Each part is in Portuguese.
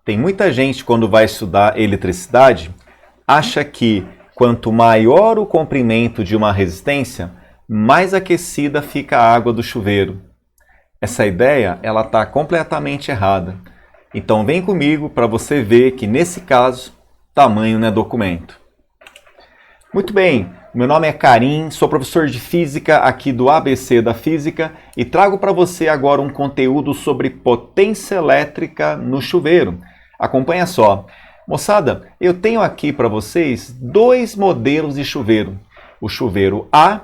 Tem muita gente, quando vai estudar eletricidade, acha que quanto maior o comprimento de uma resistência, mais aquecida fica a água do chuveiro. Essa ideia ela está completamente errada. Então vem comigo para você ver que nesse caso, tamanho não é documento. Muito bem, meu nome é Karim, sou professor de Física aqui do ABC da Física e trago para você agora um conteúdo sobre potência elétrica no chuveiro. Acompanha só. Moçada, eu tenho aqui para vocês dois modelos de chuveiro. O chuveiro A,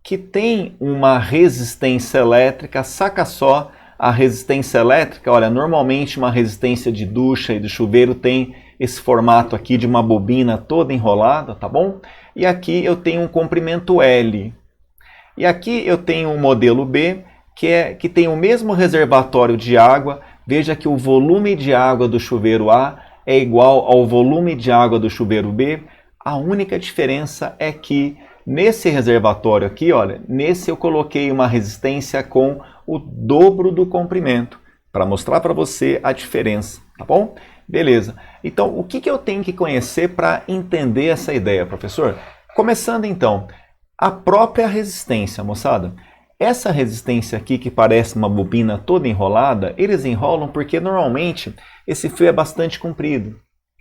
que tem uma resistência elétrica, saca só a resistência elétrica, olha, normalmente uma resistência de ducha e de chuveiro tem esse formato aqui de uma bobina toda enrolada, tá bom? E aqui eu tenho um comprimento L. E aqui eu tenho um modelo B, que tem o mesmo reservatório de água. Veja que o volume de água do chuveiro A é igual ao volume de água do chuveiro B. A única diferença é que nesse reservatório aqui, olha, nesse eu coloquei uma resistência com o dobro do comprimento, para mostrar para você a diferença, tá bom? Beleza. Então, o que eu tenho que conhecer para entender essa ideia, professor? Começando então, a própria resistência, moçada. Essa resistência aqui, que parece uma bobina toda enrolada, eles enrolam porque normalmente esse fio é bastante comprido,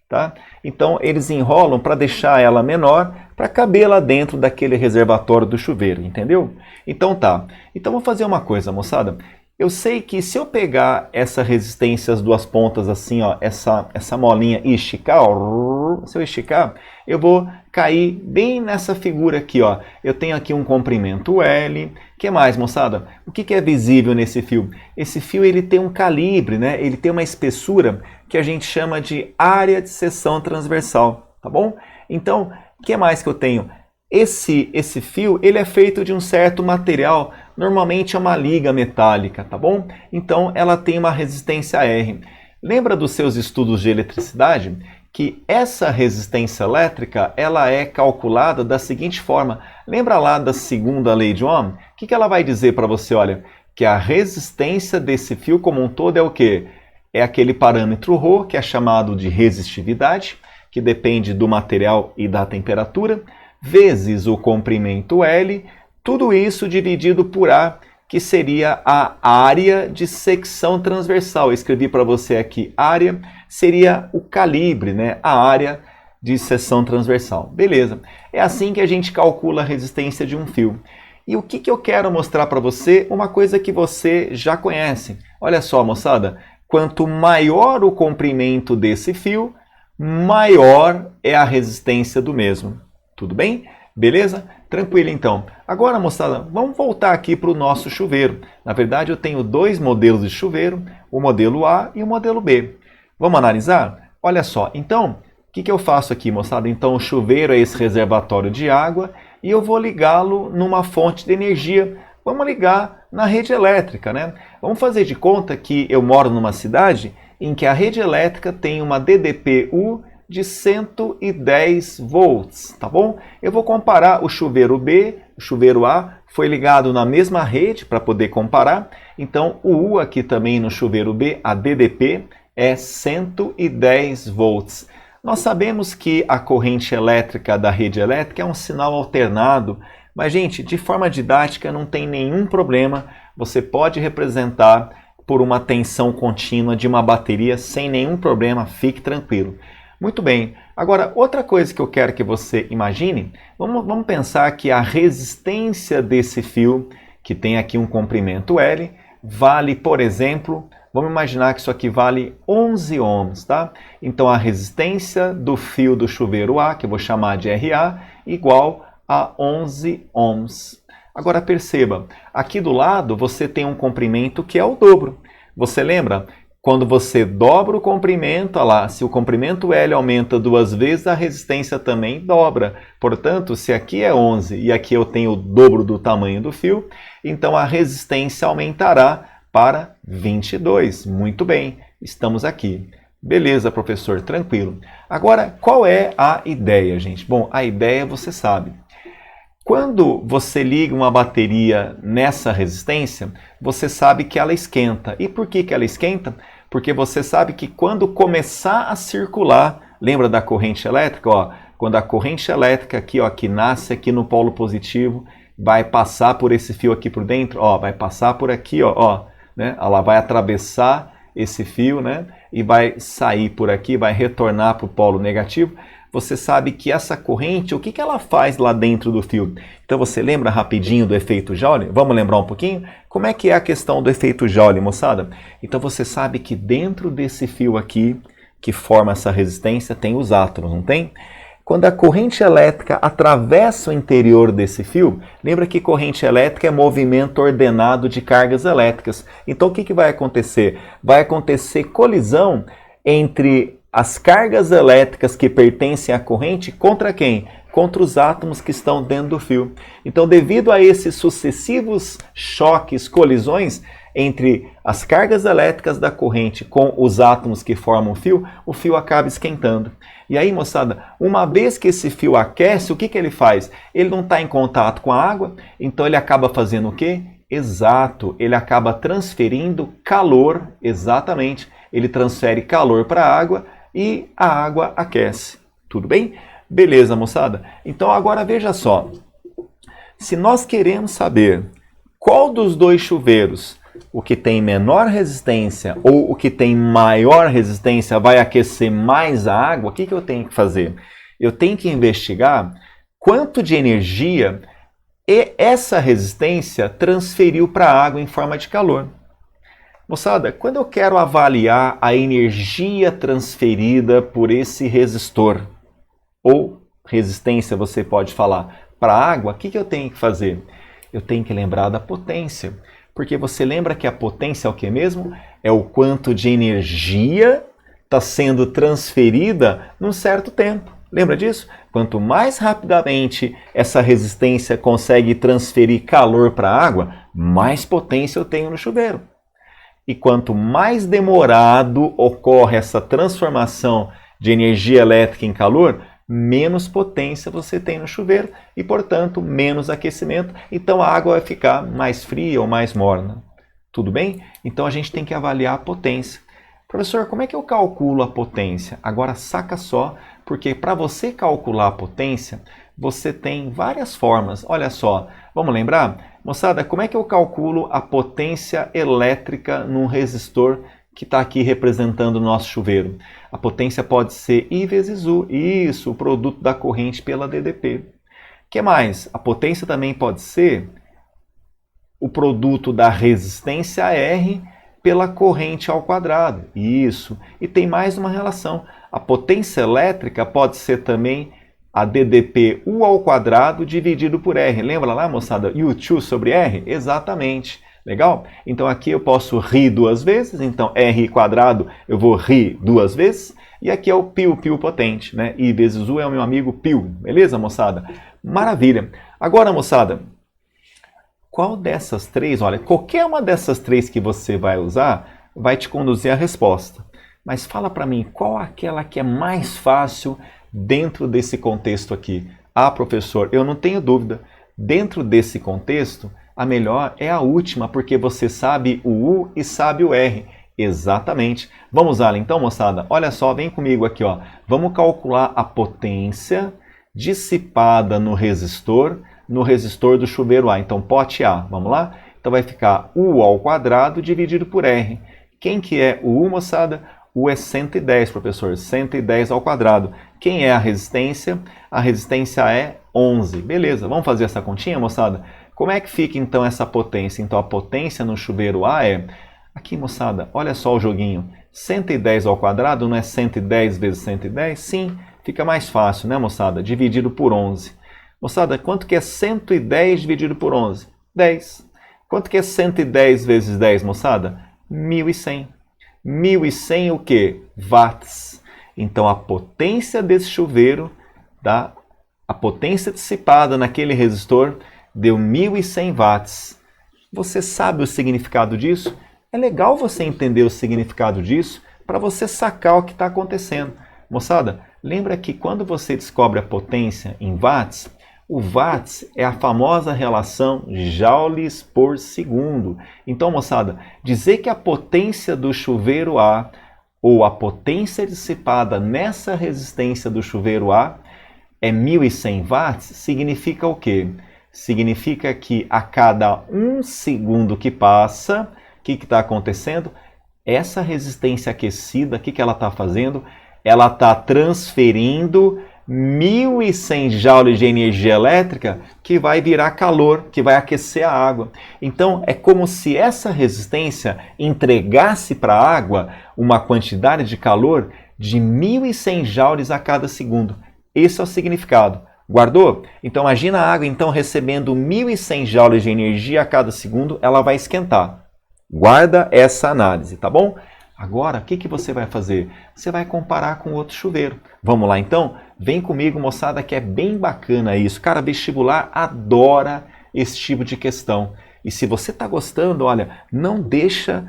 tá? Então, eles enrolam para deixar ela menor, para caber lá dentro daquele reservatório do chuveiro, entendeu? Então tá. Então, vou fazer uma coisa, moçada. Eu sei que se eu pegar essa resistência, as duas pontas assim, ó, essa molinha e esticar, ó, se eu esticar, eu vou cair bem nessa figura aqui, ó. Eu tenho aqui um comprimento L. O que mais, moçada? O que é visível nesse fio? Esse fio ele tem um calibre, né? Ele tem uma espessura que a gente chama de área de seção transversal, tá bom? Então, o que mais que eu tenho? Esse fio ele é feito de um certo material, normalmente é uma liga metálica, tá bom? Então ela tem uma resistência R. Lembra dos seus estudos de eletricidade? Que essa resistência elétrica ela é calculada da seguinte forma. Lembra lá da segunda lei de Ohm? O que ela vai dizer para você? Olha, que a resistência desse fio como um todo é o quê? É aquele parâmetro ρ, que é chamado de resistividade, que depende do material e da temperatura, vezes o comprimento L, tudo isso dividido por A, que seria a área de secção transversal. Eu escrevi para você aqui, área seria o calibre, né? A área de seção transversal. Beleza. É assim que a gente calcula a resistência de um fio. E o que eu quero mostrar para você? Uma coisa que você já conhece. Olha só, moçada, quanto maior o comprimento desse fio, maior é a resistência do mesmo. Tudo bem? Beleza? Tranquilo então. Agora, moçada, vamos voltar aqui para o nosso chuveiro. Na verdade, eu tenho dois modelos de chuveiro, o modelo A e o modelo B. Vamos analisar? Olha só, então, o que eu faço aqui, moçada? Então, o chuveiro é esse reservatório de água e eu vou ligá-lo numa fonte de energia. Vamos ligar na rede elétrica, né? Vamos fazer de conta que eu moro numa cidade em que a rede elétrica tem uma DDPU de 110 volts, tá bom? Eu vou comparar o chuveiro B, o chuveiro A, foi ligado na mesma rede para poder comparar. Então, o U aqui também no chuveiro B, a DDP, é 110 volts. Nós sabemos que a corrente elétrica da rede elétrica é um sinal alternado, mas, gente, de forma didática não tem nenhum problema. Você pode representar por uma tensão contínua de uma bateria sem nenhum problema, fique tranquilo. Muito bem. Agora, outra coisa que eu quero que você imagine, vamos pensar que a resistência desse fio, que tem aqui um comprimento L, vale, por exemplo, vamos imaginar que isso aqui vale 11 ohms, tá? Então, a resistência do fio do chuveiro A, que eu vou chamar de RA, igual a 11 ohms. Agora, perceba, aqui do lado você tem um comprimento que é o dobro. Você lembra? Quando você dobra o comprimento, olha lá, se o comprimento L aumenta duas vezes, a resistência também dobra. Portanto, se aqui é 11 e aqui eu tenho o dobro do tamanho do fio, então a resistência aumentará para 22. Muito bem, estamos aqui. Beleza, professor, tranquilo. Agora, qual é a ideia, gente? Bom, a ideia você sabe. Quando você liga uma bateria nessa resistência, você sabe que ela esquenta. E por que ela esquenta? Porque você sabe que quando começar a circular, lembra da corrente elétrica? Ó, quando a corrente elétrica aqui, ó, que nasce aqui no polo positivo, vai passar por esse fio aqui por dentro, ó, vai passar por aqui, ó, né? Ela vai atravessar esse fio, né? E vai sair por aqui, vai retornar para o polo negativo. Você sabe que essa corrente, o que ela faz lá dentro do fio? Então você lembra rapidinho do efeito Joule? Vamos lembrar um pouquinho? Como é que é a questão do efeito Joule, moçada? Então você sabe que dentro desse fio aqui, que forma essa resistência, tem os átomos, não tem? Quando a corrente elétrica atravessa o interior desse fio, lembra que corrente elétrica é movimento ordenado de cargas elétricas. Então o que vai acontecer? Vai acontecer colisão entre as cargas elétricas que pertencem à corrente contra quem? Contra os átomos que estão dentro do fio. Então, devido a esses sucessivos choques, colisões entre as cargas elétricas da corrente com os átomos que formam o fio acaba esquentando. E aí, moçada, uma vez que esse fio aquece, o que ele faz? Ele não está em contato com a água, então ele acaba fazendo o quê? Exato, ele acaba transferindo calor, exatamente. Ele transfere calor para a água e a água aquece. Tudo bem? Beleza, moçada? Então agora veja só. Se nós queremos saber qual dos dois chuveiros, o que tem menor resistência ou o que tem maior resistência, vai aquecer mais a água, o que eu tenho que fazer? Eu tenho que investigar quanto de energia essa resistência transferiu para a água em forma de calor. Moçada, quando eu quero avaliar a energia transferida por esse resistor, ou resistência você pode falar, para a água, o que eu tenho que fazer? Eu tenho que lembrar da potência. Porque você lembra que a potência é o que mesmo? É o quanto de energia está sendo transferida num certo tempo. Lembra disso? Quanto mais rapidamente essa resistência consegue transferir calor para a água, mais potência eu tenho no chuveiro. E quanto mais demorado ocorre essa transformação de energia elétrica em calor, menos potência você tem no chuveiro e, portanto, menos aquecimento. Então a água vai ficar mais fria ou mais morna. Tudo bem? Então a gente tem que avaliar a potência. Professor, como é que eu calculo a potência? Agora saca só, porque para você calcular a potência, você tem várias formas. Olha só, vamos lembrar? Moçada, como é que eu calculo a potência elétrica num resistor que está aqui representando o nosso chuveiro? A potência pode ser I vezes U, isso, o produto da corrente pela DDP. O que mais? A potência também pode ser o produto da resistência R pela corrente ao quadrado, isso. E tem mais uma relação. A potência elétrica pode ser também a DDP U ao quadrado dividido por R. Lembra lá, moçada? U2 sobre R? Exatamente. Legal? Então aqui eu posso rir duas vezes, então R quadrado eu vou rir duas vezes, e aqui é o π potente, né? I vezes U é o meu amigo π, beleza, moçada? Maravilha! Agora, moçada, qual dessas três, olha, qualquer uma dessas três que você vai usar vai te conduzir à resposta. Mas fala para mim, qual aquela que é mais fácil dentro desse contexto aqui? Ah, professor, eu não tenho dúvida. Dentro desse contexto, a melhor é a última, porque você sabe o U e sabe o R. Exatamente. Vamos usá-la então, moçada? Olha só, vem comigo aqui, ó. Vamos calcular a potência dissipada no resistor do chuveiro A. Então, pote A. Vamos lá? Então, vai ficar U ao quadrado dividido por R. Quem que é o U, moçada? U é 110, professor. 110 ao quadrado. Quem é a resistência? A resistência é 11. Beleza, vamos fazer essa continha, moçada? Como é que fica, então, essa potência? Então, a potência no chuveiro A é... Aqui, moçada, olha só o joguinho. 110 ao quadrado não é 110 vezes 110? Sim, fica mais fácil, né, moçada? Dividido por 11. Moçada, quanto que é 110 dividido por 11? 10. Quanto que é 110 vezes 10, moçada? 1.100. 1.100 o quê? Watts. Então, a potência desse chuveiro, tá? A potência dissipada naquele resistor deu 1.100 watts. Você sabe o significado disso? É legal você entender o significado disso para você sacar o que está acontecendo. Moçada, lembra que quando você descobre a potência em watts, O watts é a famosa relação joules por segundo. Então, moçada, dizer que a potência do chuveiro A ou a potência dissipada nessa resistência do chuveiro A é 1.100 watts, significa o quê? Significa que a cada 1 segundo que passa, o que está acontecendo? Essa resistência aquecida, o que ela está fazendo? Ela está transferindo 1.100 joules de energia elétrica que vai virar calor, que vai aquecer a água. Então, é como se essa resistência entregasse para a água uma quantidade de calor de 1.100 joules a cada segundo. Esse é o significado. Guardou? Então, imagina a água então recebendo 1.100 joules de energia a cada segundo, ela vai esquentar. Guarda essa análise, tá bom? Agora, o que você vai fazer? Você vai comparar com outro chuveiro. Vamos lá, então? Vem comigo, moçada, que é bem bacana isso. Cara, vestibular adora esse tipo de questão. E se você está gostando, olha, não deixa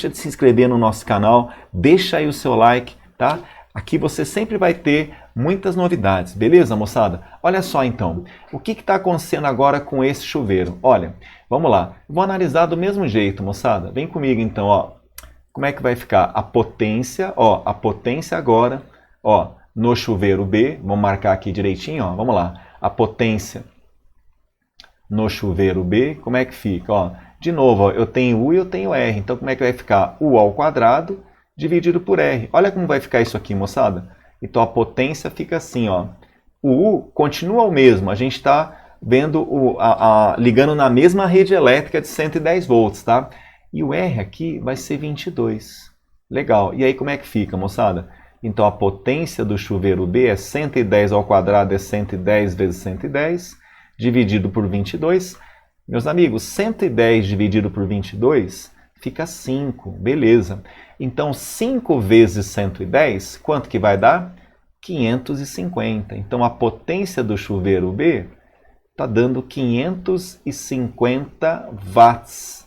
de se inscrever no nosso canal, deixa aí o seu like, tá? Aqui você sempre vai ter muitas novidades, beleza, moçada? Olha só, então, o que está acontecendo agora com esse chuveiro? Olha, vamos lá. Vou analisar do mesmo jeito, moçada. Vem comigo, então, ó. Como é que vai ficar? A potência, ó, a potência agora, ó, no chuveiro B, vamos marcar aqui direitinho, ó, vamos lá. A potência no chuveiro B, como é que fica? Ó, de novo, ó, eu tenho U e eu tenho R, então como é que vai ficar? U ao quadrado dividido por R. Olha como vai ficar isso aqui, moçada. Então a potência fica assim, ó. O U continua o mesmo, a gente está vendo ligando na mesma rede elétrica de 110 volts, tá? E o R aqui vai ser 22. Legal. E aí como é que fica, moçada? Então a potência do chuveiro B é 110 ao quadrado, é 110 vezes 110, dividido por 22. Meus amigos, 110 dividido por 22 fica 5. Beleza. Então 5 vezes 110, quanto que vai dar? 550. Então a potência do chuveiro B está dando 550 watts.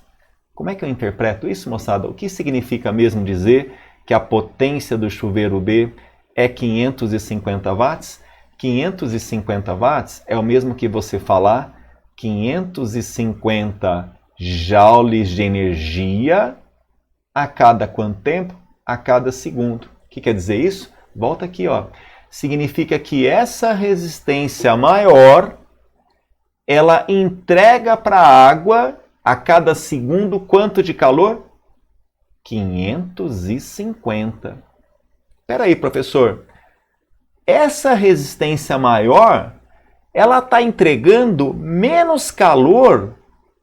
Como é que eu interpreto isso, moçada? O que significa mesmo dizer que a potência do chuveiro B é 550 watts? 550 watts é o mesmo que você falar 550 joules de energia a cada quanto tempo? A cada segundo. O que quer dizer isso? Volta aqui, ó. Significa que essa resistência maior, ela entrega para a água a cada segundo, quanto de calor? 550. Espera aí, professor. Essa resistência maior, ela está entregando menos calor,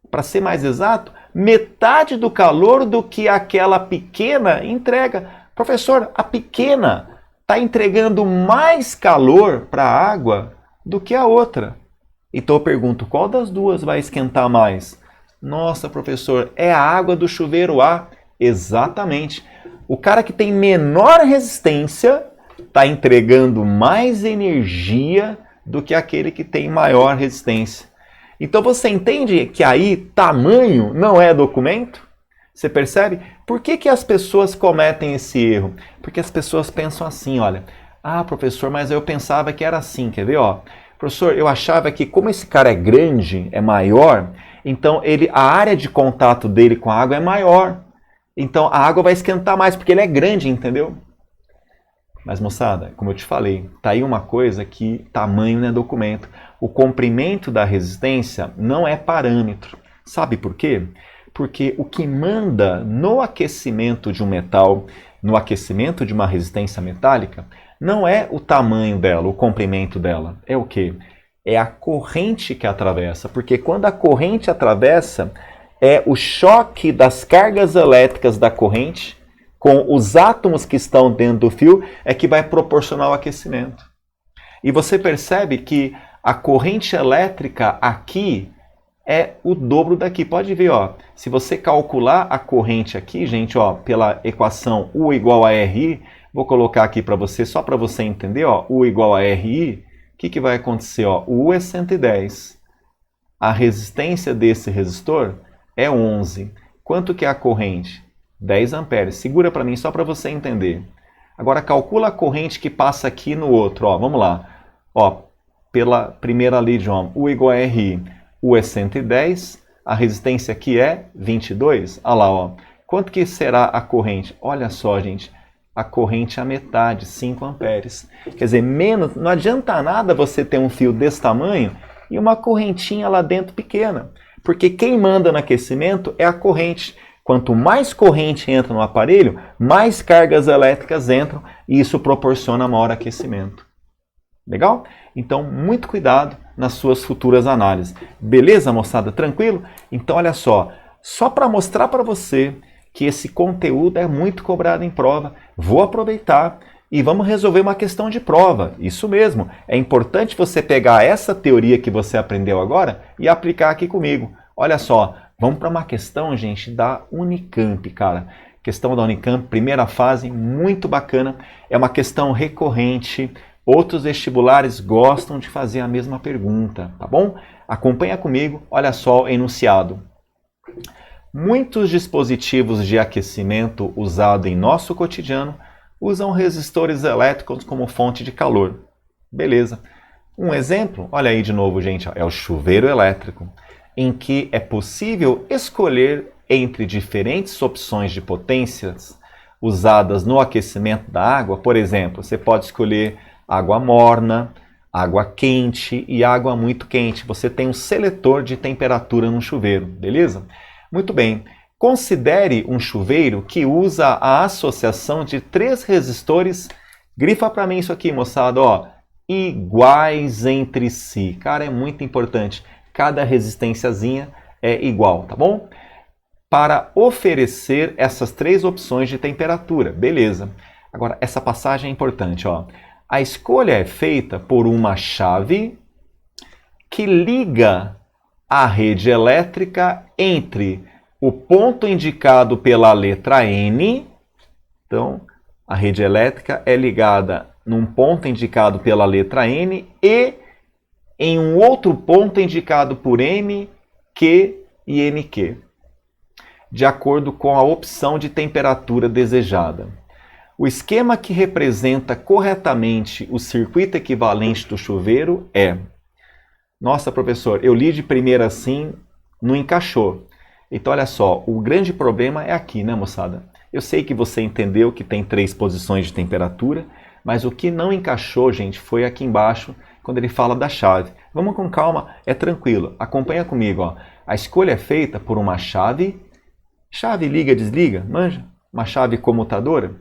para ser mais exato, metade do calor do que aquela pequena entrega. Professor, a pequena está entregando mais calor para a água do que a outra. Então eu pergunto, qual das duas vai esquentar mais? Nossa, professor, é a água do chuveiro A. Exatamente. O cara que tem menor resistência está entregando mais energia do que aquele que tem maior resistência. Então você entende que aí tamanho não é documento? Você percebe? Por que as pessoas cometem esse erro? Porque as pessoas pensam assim, olha, ah, professor, mas eu pensava que era assim, quer ver? Ó, professor, eu achava que como esse cara é grande, é maior, então a área de contato dele com a água é maior. Então a água vai esquentar mais, porque ele é grande, entendeu? Mas, moçada, como eu te falei, tá aí uma coisa que tamanho não é documento. O comprimento da resistência não é parâmetro. Sabe por quê? Porque o que manda no aquecimento de um metal, no aquecimento de uma resistência metálica, não é o tamanho dela, o comprimento dela. É o quê? É a corrente que atravessa. Porque quando a corrente atravessa, é o choque das cargas elétricas da corrente com os átomos que estão dentro do fio é que vai proporcionar o aquecimento. E você percebe que a corrente elétrica aqui é o dobro daqui. Pode ver, ó, se você calcular a corrente aqui, gente, ó, pela equação U igual a RI, vou colocar aqui para você, só para você entender, ó, U igual a RI, o que vai acontecer? Ó, o U é 110. A resistência desse resistor é 11. Quanto que é a corrente? 10 amperes. Segura para mim só para você entender. Agora calcula a corrente que passa aqui no outro. Ó, vamos lá. Ó, pela primeira lei de Ohm. U igual a RI. U é 110, a resistência aqui é 22. Olha lá, ó. Quanto que será a corrente? Olha só, gente. A corrente é a metade, 5 amperes. Quer dizer, menos, não adianta nada você ter um fio desse tamanho e uma correntinha lá dentro pequena. Porque quem manda no aquecimento é a corrente. Quanto mais corrente entra no aparelho, mais cargas elétricas entram e isso proporciona maior aquecimento. Legal? Então, muito cuidado nas suas futuras análises. Beleza, moçada? Tranquilo? Então, olha só para mostrar para você que esse conteúdo é muito cobrado em prova, vou aproveitar e vamos resolver uma questão de prova. Isso mesmo, é importante você pegar essa teoria que você aprendeu agora e aplicar aqui comigo. Olha só, vamos para uma questão, gente, da Unicamp, cara. Questão da Unicamp, primeira fase, muito bacana. É uma questão recorrente. Outros vestibulares gostam de fazer a mesma pergunta, tá bom? Acompanha comigo, olha só o enunciado. Muitos dispositivos de aquecimento usados em nosso cotidiano usam resistores elétricos como fonte de calor. Beleza. Um exemplo, olha aí de novo, gente, é o chuveiro elétrico, em que é possível escolher entre diferentes opções de potências usadas no aquecimento da água. Por exemplo, você pode escolher água morna, água quente e água muito quente. Você tem um seletor de temperatura no chuveiro, beleza? Muito bem. Considere um chuveiro que usa a associação de 3 resistores. Grifa para mim isso aqui, moçada, ó. Iguais entre si. Cara, é muito importante. Cada resistênciazinha é igual, tá bom? Para oferecer essas 3 opções de temperatura. Beleza. Agora, essa passagem é importante, ó. A escolha é feita por uma chave que liga a rede elétrica entre o ponto indicado pela letra N. Então, a rede elétrica é ligada num ponto indicado pela letra N e em um outro ponto indicado por M, Q e NQ, de acordo com a opção de temperatura desejada. O esquema que representa corretamente o circuito equivalente do chuveiro é... Nossa, professor, eu li de primeira assim, não encaixou. Então, olha só, o grande problema é aqui, né, moçada? Eu sei que você entendeu que tem 3 posições de temperatura, mas o que não encaixou, gente, foi aqui embaixo, quando ele fala da chave. Vamos com calma, é tranquilo. Acompanha comigo, ó. A escolha é feita por uma chave liga, desliga, manja? Uma chave comutadora,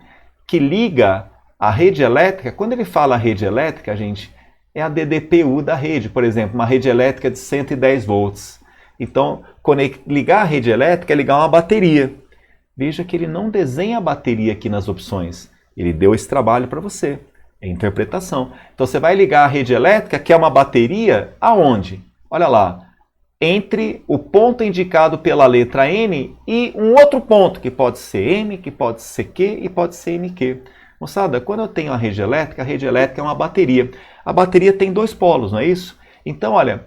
que liga a rede elétrica. Quando ele fala rede elétrica, gente, é a DDPU da rede, por exemplo, uma rede elétrica de 110 volts. Então, quando ele ligar a rede elétrica, é ligar uma bateria. Veja que ele não desenha a bateria aqui nas opções. Ele deu esse trabalho para você. É interpretação. Então, você vai ligar a rede elétrica, que é uma bateria, aonde? Olha lá. Entre o ponto indicado pela letra N e um outro ponto, que pode ser M, que pode ser Q e pode ser NQ. Moçada, quando eu tenho a rede elétrica é uma bateria. A bateria tem 2 polos, não é isso? Então, olha,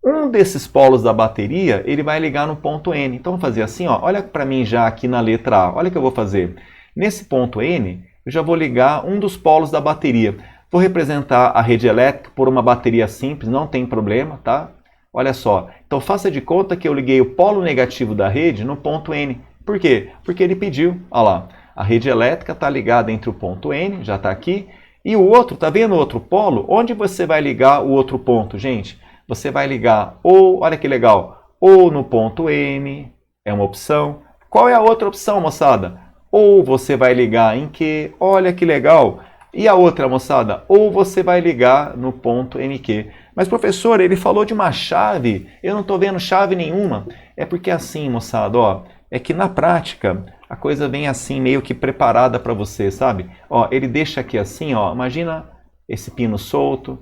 um desses polos da bateria, ele vai ligar no ponto N. Então, vou fazer assim, ó, olha para mim já aqui na letra A. Olha o que eu vou fazer. Nesse ponto N, eu já vou ligar um dos polos da bateria. Vou representar a rede elétrica por uma bateria simples, não tem problema, tá? Olha só. Então, faça de conta que eu liguei o polo negativo da rede no ponto N. Por quê? Porque ele pediu. Olha lá. A rede elétrica está ligada entre o ponto N, já está aqui, e o outro, está vendo o outro polo? Onde você vai ligar o outro ponto, gente? Você vai ligar ou, olha que legal, ou no ponto M, é uma opção. Qual é a outra opção, moçada? Ou você vai ligar em Q, olha que legal. E a outra, moçada? Ou você vai ligar no ponto NQ. Mas, professor, ele falou de uma chave, eu não estou vendo chave nenhuma. É porque assim, moçada, ó, é que na prática a coisa vem assim, meio que preparada para você, sabe? Ó, ele deixa aqui assim, ó, imagina esse pino solto,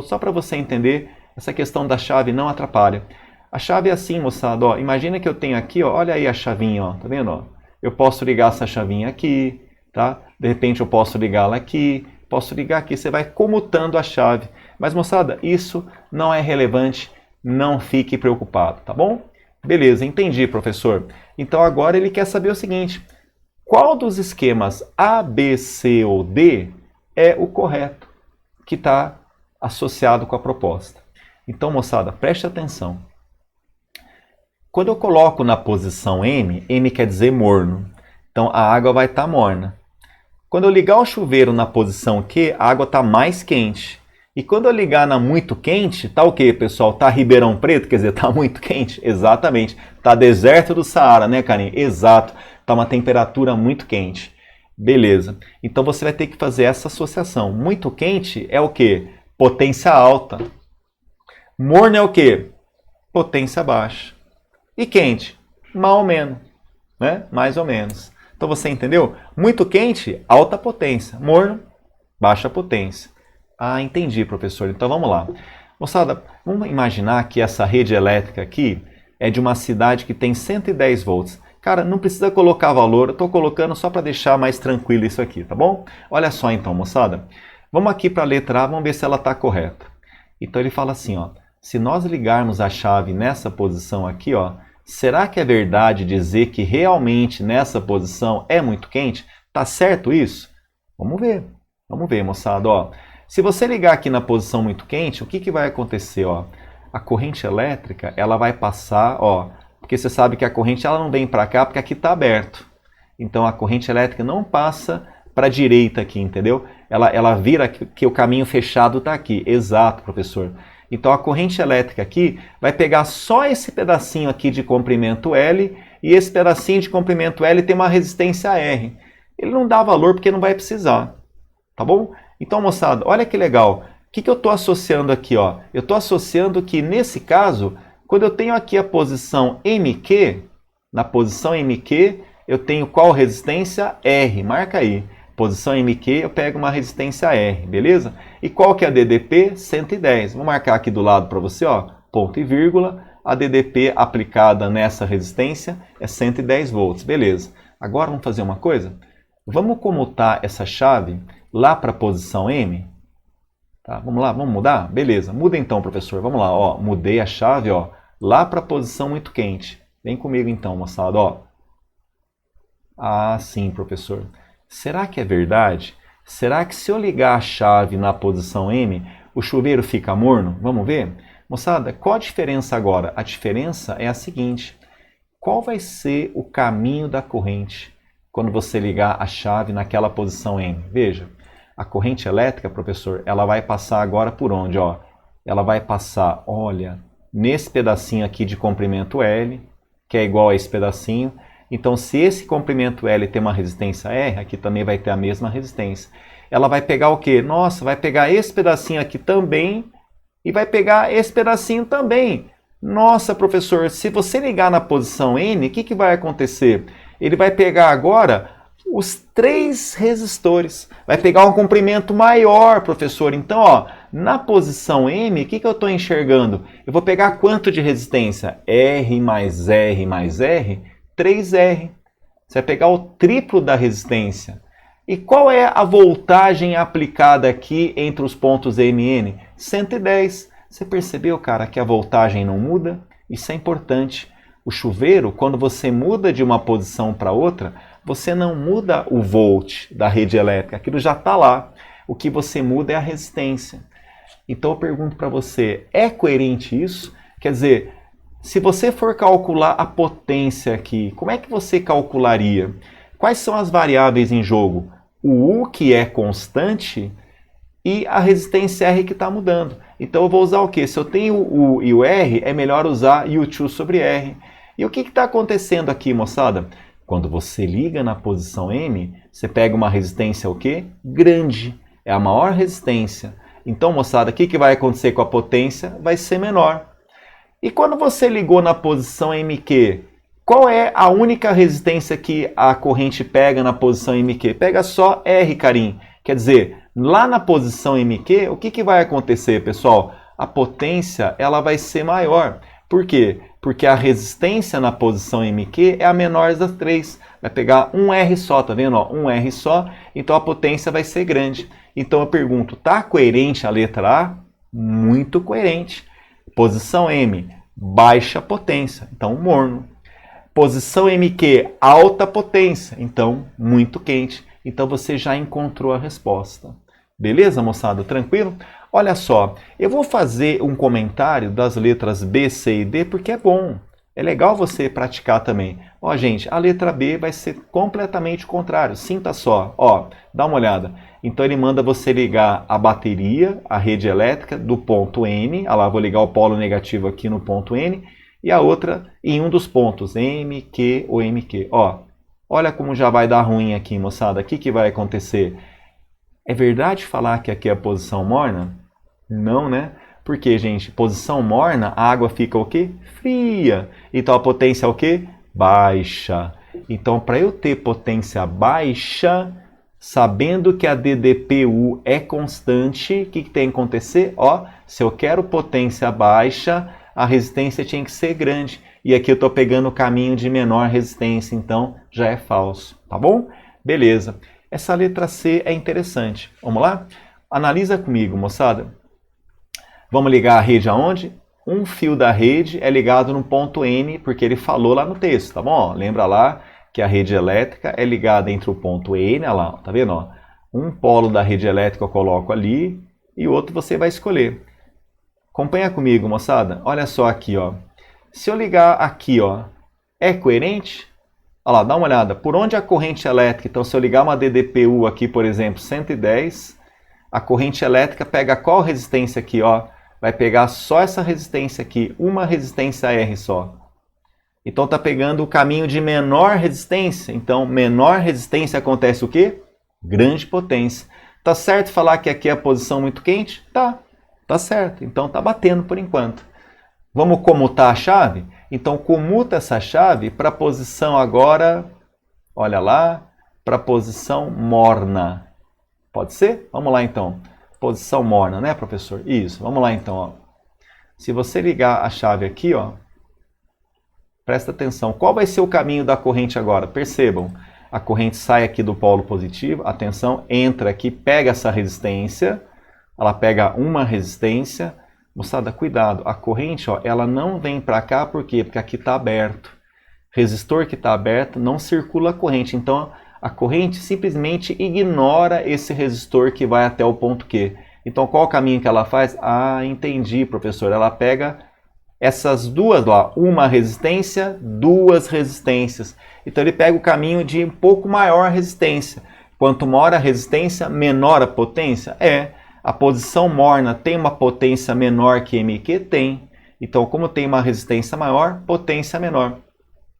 só para você entender, essa questão da chave não atrapalha. A chave é assim, moçada, ó, imagina que eu tenho aqui, ó, olha aí a chavinha, ó, tá vendo? Ó? Eu posso ligar essa chavinha aqui, tá? De repente eu posso ligá-la aqui, posso ligar aqui, você vai comutando a chave. Mas, moçada, isso não é relevante, não fique preocupado, tá bom? Beleza, entendi, professor. Então agora ele quer saber o seguinte, qual dos esquemas A, B, C ou D é o correto, que está associado com a proposta. Então, moçada, preste atenção. Quando eu coloco na posição M, M quer dizer morno. Então, a água vai estar morna. Quando eu ligar o chuveiro na posição Q, a água está mais quente. E quando eu ligar na muito quente, tá o quê, pessoal? Tá Ribeirão Preto, quer dizer, tá muito quente? Exatamente. Tá deserto do Saara, né, Karim? Exato. Tá uma temperatura muito quente. Beleza. Então você vai ter que fazer essa associação. Muito quente é o quê? Potência alta. Morno é o quê? Potência baixa. E quente? Mais ou menos, né? Mais ou menos. Então você entendeu? Muito quente, alta potência. Morno, baixa potência. Ah, entendi, professor. Então vamos lá. Moçada, vamos imaginar que essa rede elétrica aqui é de uma cidade que tem 110 volts. Cara, não precisa colocar valor, eu estou colocando só para deixar mais tranquilo isso aqui, tá bom? Olha só então, moçada. Vamos aqui para a letra A, vamos ver se ela está correta. Então ele fala assim, ó. Se nós ligarmos a chave nessa posição aqui, ó, será que é verdade dizer que realmente nessa posição é muito quente? Tá certo isso? Vamos ver, moçada, ó. Se você ligar aqui na posição muito quente, o que vai acontecer, ó? A corrente elétrica, ela vai passar, ó, porque você sabe que a corrente ela não vem para cá porque aqui está aberto. Então a corrente elétrica não passa para a direita aqui, entendeu? Ela vira que o caminho fechado está aqui. Exato, professor. Então a corrente elétrica aqui vai pegar só esse pedacinho aqui de comprimento L e esse pedacinho de comprimento L tem uma resistência R. Ele não dá valor porque não vai precisar, tá bom? Então, moçada, olha que legal. O que eu estou associando aqui, ó? Eu estou associando que nesse caso, quando eu tenho aqui a posição MQ, na posição MQ, eu tenho qual resistência? R, marca aí. Posição MQ, eu pego uma resistência R, beleza? E qual que é a DDP? 110. Vou marcar aqui do lado para você, ó, ponto e vírgula. A DDP aplicada nessa resistência é 110 volts, beleza. Agora vamos fazer uma coisa? Vamos comutar essa chave lá para a posição M? Tá, vamos lá, vamos mudar? Beleza, muda então, professor. Vamos lá, ó, mudei a chave, ó, lá para a posição muito quente. Vem comigo então, moçada, ó. Ah, sim, professor. Será que é verdade? Será que se eu ligar a chave na posição M, o chuveiro fica morno? Vamos ver? Moçada, qual a diferença agora? A diferença é a seguinte. Qual vai ser o caminho da corrente quando você ligar a chave naquela posição M? Veja, a corrente elétrica, professor, ela vai passar agora por onde? Ó? Ela vai passar, olha, nesse pedacinho aqui de comprimento L, que é igual a esse pedacinho. Então, se esse comprimento L tem uma resistência R, aqui também vai ter a mesma resistência. Ela vai pegar o quê? Nossa, vai pegar esse pedacinho aqui também e vai pegar esse pedacinho também. Nossa, professor, se você ligar na posição N, o que vai acontecer? Ele vai pegar agora os 3 resistores. Vai pegar um comprimento maior, professor. Então, ó, na posição M, o que eu estou enxergando? Eu vou pegar quanto de resistência? R mais R mais R? 3R. Você vai pegar o triplo da resistência. E qual é a voltagem aplicada aqui entre os pontos M e N? 110. Você percebeu, cara, que a voltagem não muda? Isso é importante. O chuveiro, quando você muda de uma posição para outra, você não muda o volt da rede elétrica. Aquilo já está lá. O que você muda é a resistência. Então eu pergunto para você, é coerente isso? Quer dizer, se você for calcular a potência aqui, como é que você calcularia? Quais são as variáveis em jogo? O U, que é constante, e a resistência R que está mudando. Então eu vou usar o quê? Se eu tenho o U e o R, é melhor usar U2 sobre R. E o que está acontecendo aqui, moçada? Quando você liga na posição M, você pega uma resistência o quê? Grande. É a maior resistência. Então, moçada, o que vai acontecer com a potência? Vai ser menor. E quando você ligou na posição MQ, qual é a única resistência que a corrente pega na posição MQ? Pega só R, Karim. Quer dizer, lá na posição MQ, o que vai acontecer, pessoal? A potência ela vai ser maior. Por quê? Porque a resistência na posição MQ é a menor das 3. Vai pegar um R só, tá vendo? Ó, um R só, então a potência vai ser grande. Então eu pergunto, tá coerente a letra A? Muito coerente. Posição M, baixa potência, então morno. Posição MQ, alta potência, então muito quente. Então você já encontrou a resposta. Beleza, moçada? Tranquilo? Olha só, eu vou fazer um comentário das letras B, C e D porque é bom. É legal você praticar também. Ó, gente, a letra B vai ser completamente o contrário. Sinta só. Ó, dá uma olhada. Então ele manda você ligar a bateria, a rede elétrica do ponto N. Olha lá, vou ligar o polo negativo aqui no ponto N. E a outra em um dos pontos, M, Q ou MQ. Ó, olha como já vai dar ruim aqui, moçada. O que vai acontecer? É verdade falar que aqui é a posição morna? Não, né? Porque, gente, posição morna, a água fica o quê? Fria. Então a potência é o quê? Baixa. Então, para eu ter potência baixa, sabendo que a DDPU é constante, o que tem que acontecer? Ó, se eu quero potência baixa, a resistência tinha que ser grande. E aqui eu estou pegando o caminho de menor resistência, então já é falso. Tá bom? Beleza. Essa letra C é interessante. Vamos lá? Analisa comigo, moçada. Vamos ligar a rede aonde? Um fio da rede é ligado no ponto N, porque ele falou lá no texto, tá bom? Lembra lá que a rede elétrica é ligada entre o ponto N, olha lá, tá vendo? Ó? Um polo da rede elétrica eu coloco ali e o outro você vai escolher. Acompanha comigo, moçada. Olha só aqui, ó. Se eu ligar aqui, ó, é coerente? Olha lá, dá uma olhada. Por onde a corrente elétrica, então se eu ligar uma DDPU aqui, por exemplo, 110, a corrente elétrica pega qual resistência aqui, ó? Vai pegar só essa resistência aqui, uma resistência R só. Então está pegando o caminho de menor resistência. Então, menor resistência acontece o quê? Grande potência. Tá certo falar que aqui é a posição muito quente? Tá certo. Então tá batendo por enquanto. Vamos comutar a chave? Então comuta essa chave para a posição agora, olha lá, para a posição morna. Pode ser? Vamos lá então. Posição morna, né, professor? Isso. Vamos lá então, ó. Se você ligar a chave aqui, ó, presta atenção. Qual vai ser o caminho da corrente agora? Percebam. A corrente sai aqui do polo positivo, atenção, entra aqui, pega essa resistência, ela pega uma resistência. Moçada, cuidado, a corrente, ó, ela não vem para cá, por quê? Porque aqui está aberto. Resistor que está aberto não circula a corrente, então a corrente simplesmente ignora esse resistor que vai até o ponto Q. Então qual o caminho que ela faz? Ah, entendi, professor. Ela pega essas duas lá, uma resistência, duas resistências. Então ele pega o caminho de um pouco maior resistência. Quanto maior a resistência, menor a potência? A posição morna tem uma potência menor que MQ? Tem. Então, como tem uma resistência maior, potência menor.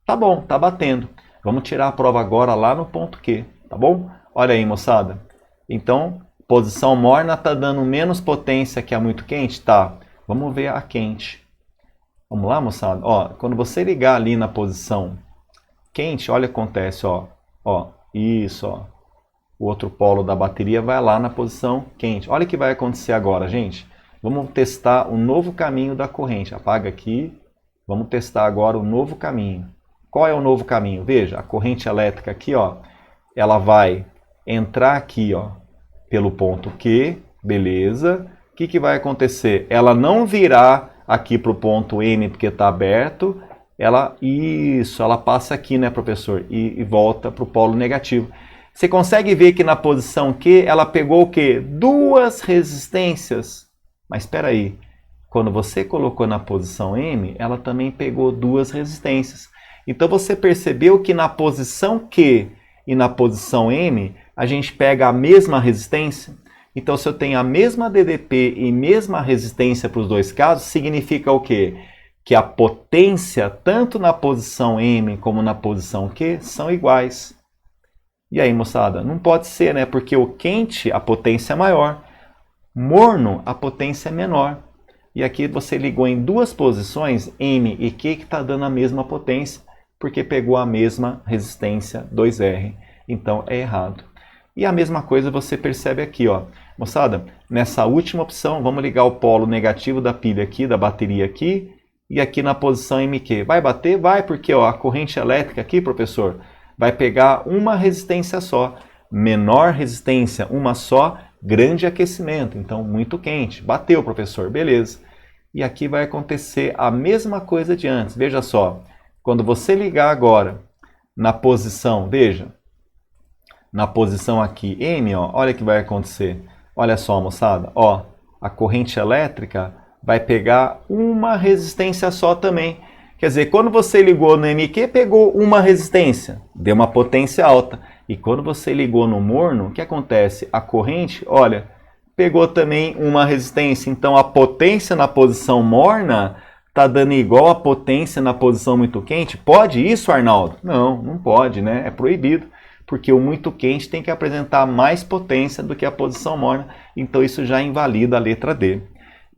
Tá bom, tá batendo. Vamos tirar a prova agora lá no ponto Q, tá bom? Olha aí, moçada. Então, posição morna está dando menos potência que a muito quente? Tá. Vamos ver a quente. Vamos lá, moçada? Ó, quando você ligar ali na posição quente, olha o que acontece, ó. Ó, isso, ó. O outro polo da bateria vai lá na posição quente. Olha o que vai acontecer agora, gente. Vamos testar o novo caminho da corrente. Apaga aqui. Vamos testar agora o novo caminho. Qual é o novo caminho? Veja, a corrente elétrica aqui, ó, ela vai entrar aqui, ó, pelo ponto Q, beleza. O que vai acontecer? Ela não virá aqui para o ponto N porque está aberto. Ela passa aqui, né, professor? E volta para o polo negativo. Você consegue ver que na posição Q ela pegou o quê? Duas resistências. Mas espera aí, quando você colocou na posição M, ela também pegou duas resistências. Então você percebeu que na posição Q e na posição M, a gente pega a mesma resistência? Então se eu tenho a mesma DDP e mesma resistência para os dois casos, significa o quê? Que a potência, tanto na posição M como na posição Q, são iguais. E aí, moçada? Não pode ser, né? Porque o quente, a potência é maior. Morno, a potência é menor. E aqui você ligou em duas posições, M e Q, que está dando a mesma potência, porque pegou a mesma resistência 2R. Então, é errado. E a mesma coisa você percebe aqui, ó. Moçada, nessa última opção, vamos ligar o polo negativo da pilha aqui, da bateria aqui, e aqui na posição MQ. Vai bater? Vai, porque ó, a corrente elétrica aqui, professor, vai pegar uma resistência só. Menor resistência, uma só, grande aquecimento. Então, muito quente. Bateu, professor. Beleza. E aqui vai acontecer a mesma coisa de antes. Veja só. Quando você ligar agora na posição, veja, na posição aqui M, ó, olha o que vai acontecer. Olha só, moçada, ó, a corrente elétrica vai pegar uma resistência só também. Quer dizer, quando você ligou no MQ, pegou uma resistência, deu uma potência alta. E quando você ligou no morno, o que acontece? A corrente, olha, pegou também uma resistência. Então a potência na posição morna está dando igual a potência na posição muito quente. Pode isso, Arnaldo? Não, não pode, né? É proibido, porque o muito quente tem que apresentar mais potência do que a posição morna. Então isso já invalida a letra D.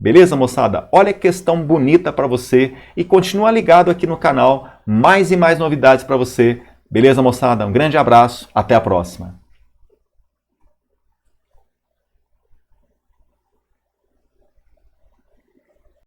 Beleza, moçada? Olha que questão bonita para você e continua ligado aqui no canal, mais e mais novidades para você. Beleza, moçada? Um grande abraço, até a próxima.